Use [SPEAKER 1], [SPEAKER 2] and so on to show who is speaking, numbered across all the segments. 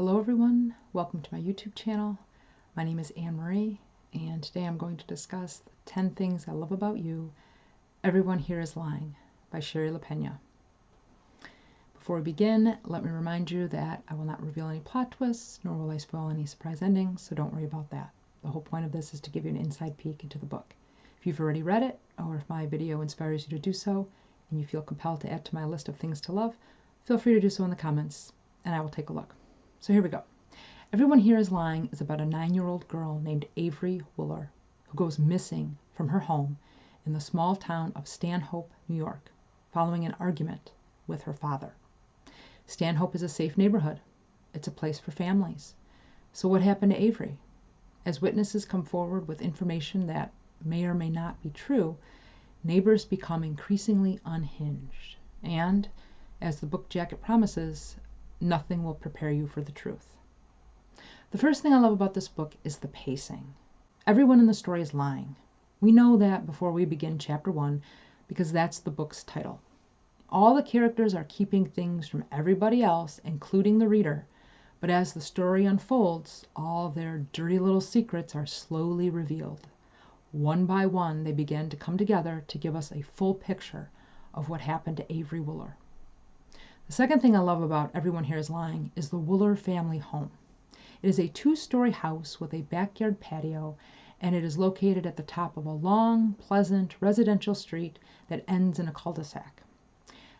[SPEAKER 1] Hello everyone, welcome to my YouTube channel. My name is Anne Marie, and today I'm going to discuss 10 Things I Love About You, Everyone Here is Lying by Shari Lapena. Before we begin, let me remind you that I will not reveal any plot twists, nor will I spoil any surprise endings, so don't worry about that. The whole point of this is to give you an inside peek into the book. If you've already read it, or if my video inspires you to do so, and you feel compelled to add to my list of things to love, feel free to do so in the comments, and I will take a look. So here we go. Everyone Here is Lying is about a 9-year-old girl named Avery Wooler who goes missing from her home in the small town of Stanhope, New York, following an argument with her father. Stanhope is a safe neighborhood. It's a place for families. So what happened to Avery? As witnesses come forward with information that may or may not be true, neighbors become increasingly unhinged. And, as the book jacket promises, nothing will prepare you for the truth. The first thing I love about this book is the pacing. Everyone in the story is lying. We know that before we begin chapter 1 because that's the book's title. All the characters are keeping things from everybody else, including the reader, but as the story unfolds, all their dirty little secrets are slowly revealed. One by one, they begin to come together to give us a full picture of what happened to Avery Wooler. The second thing I love about Everyone Here is Lying is the Wooler family home. It is a 2-story house with a backyard patio, and it is located at the top of a long, pleasant residential street that ends in a cul-de-sac.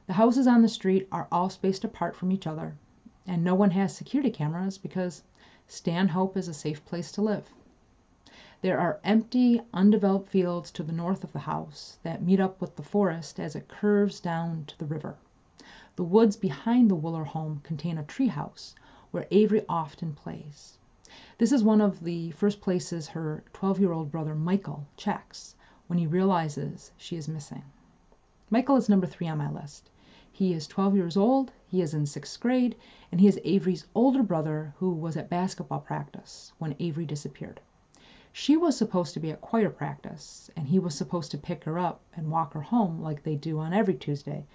[SPEAKER 1] The houses on the street are all spaced apart from each other, and no one has security cameras because Stanhope is a safe place to live. There are empty, undeveloped fields to the north of the house that meet up with the forest as it curves down to the river. The woods behind the Wooler home contain a treehouse where Avery often plays. This is one of the first places her 12-year-old brother Michael checks when he realizes she is missing. Michael is number 3 on my list. He is 12 years old, he is in 6th grade, and he is Avery's older brother who was at basketball practice when Avery disappeared. She was supposed to be at choir practice, and he was supposed to pick her up and walk her home like they do on every Tuesday.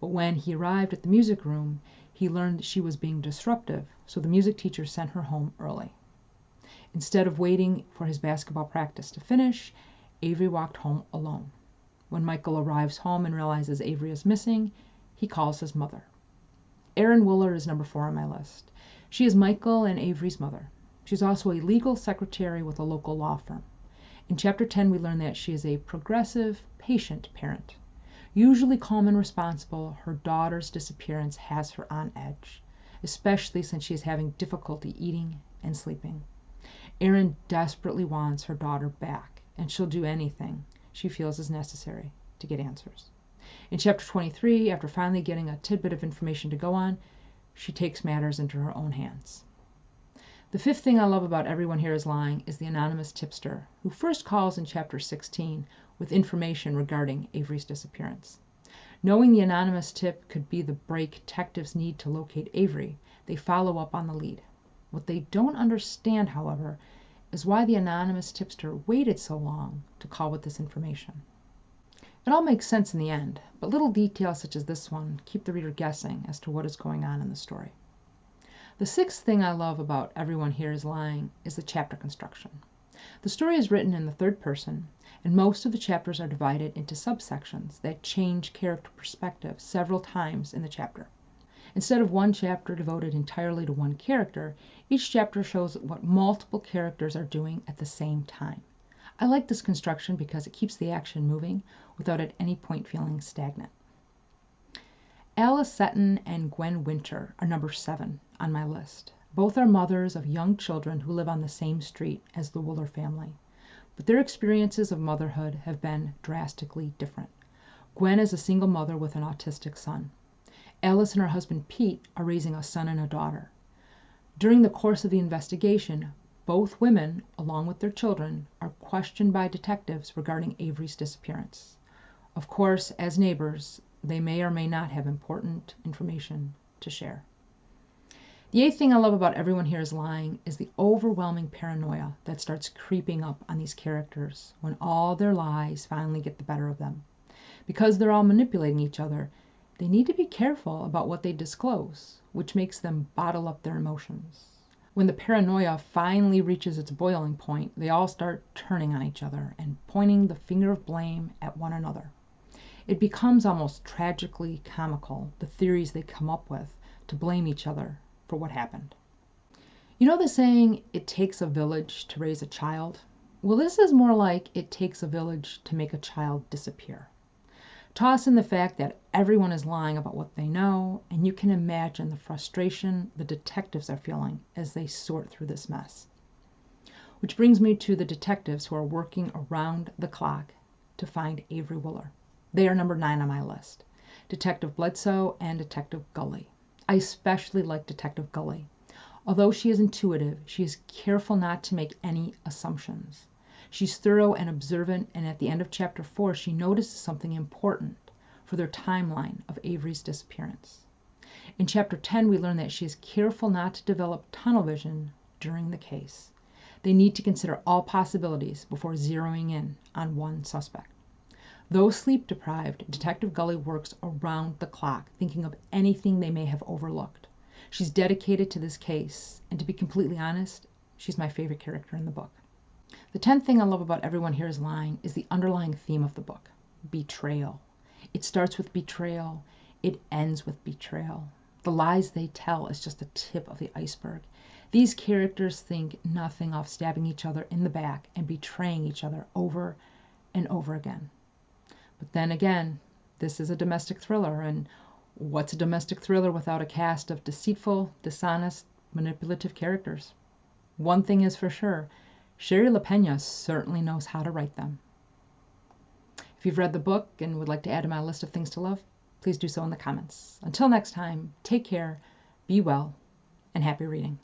[SPEAKER 1] But when he arrived at the music room, he learned she was being disruptive, so the music teacher sent her home early. Instead of waiting for his basketball practice to finish, Avery walked home alone. When Michael arrives home and realizes Avery is missing, he calls his mother. Erin Wooler is number 4 on my list. She is Michael and Avery's mother. She's also a legal secretary with a local law firm. In chapter 10, we learn that she is a progressive, patient parent. Usually calm and responsible, her daughter's disappearance has her on edge, especially since she is having difficulty eating and sleeping. Erin desperately wants her daughter back, and she'll do anything she feels is necessary to get answers. In chapter 23, after finally getting a tidbit of information to go on, she takes matters into her own hands. The fifth thing I love about Everyone Here is Lying is the anonymous tipster, who first calls in chapter 16 with information regarding Avery's disappearance. Knowing the anonymous tip could be the break detectives need to locate Avery, they follow up on the lead. What they don't understand, however, is why the anonymous tipster waited so long to call with this information. It all makes sense in the end, but little details such as this one keep the reader guessing as to what is going on in the story. The sixth thing I love about Everyone Here is Lying is the chapter construction. The story is written in the third person, and most of the chapters are divided into subsections that change character perspective several times in the chapter. Instead of one chapter devoted entirely to one character, each chapter shows what multiple characters are doing at the same time. I like this construction because it keeps the action moving without at any point feeling stagnant. Alice Seton and Gwen Winter are number 7 on my list. Both are mothers of young children who live on the same street as the Wooler family, but their experiences of motherhood have been drastically different. Gwen is a single mother with an autistic son. Alice and her husband Pete are raising a son and a daughter. During the course of the investigation, both women, along with their children, are questioned by detectives regarding Avery's disappearance. Of course, as neighbors, they may or may not have important information to share. The eighth thing I love about Everyone Here is Lying is the overwhelming paranoia that starts creeping up on these characters when all their lies finally get the better of them. Because they're all manipulating each other, they need to be careful about what they disclose, which makes them bottle up their emotions. When the paranoia finally reaches its boiling point, they all start turning on each other and pointing the finger of blame at one another. It becomes almost tragically comical, the theories they come up with to blame each other for what happened. You know the saying, it takes a village to raise a child? Well, this is more like it takes a village to make a child disappear. Toss in the fact that everyone is lying about what they know, and you can imagine the frustration the detectives are feeling as they sort through this mess. Which brings me to the detectives who are working around the clock to find Avery Wooler. They are number 9 on my list, Detective Bledsoe and Detective Gully. I especially like Detective Gully. Although she is intuitive, she is careful not to make any assumptions. She's thorough and observant, and at the end of Chapter 4, she notices something important for their timeline of Avery's disappearance. In Chapter 10, we learn that she is careful not to develop tunnel vision during the case. They need to consider all possibilities before zeroing in on one suspect. Though sleep-deprived, Detective Gully works around the clock, thinking of anything they may have overlooked. She's dedicated to this case, and to be completely honest, she's my favorite character in the book. The 10th thing I love about Everyone Here is Lying is the underlying theme of the book, betrayal. It starts with betrayal, it ends with betrayal. The lies they tell is just the tip of the iceberg. These characters think nothing of stabbing each other in the back and betraying each other over and over again. But then again, this is a domestic thriller, and what's a domestic thriller without a cast of deceitful, dishonest, manipulative characters? One thing is for sure, Shari Lapena certainly knows how to write them. If you've read the book and would like to add to my list of things to love, please do so in the comments. Until next time, take care, be well, and happy reading.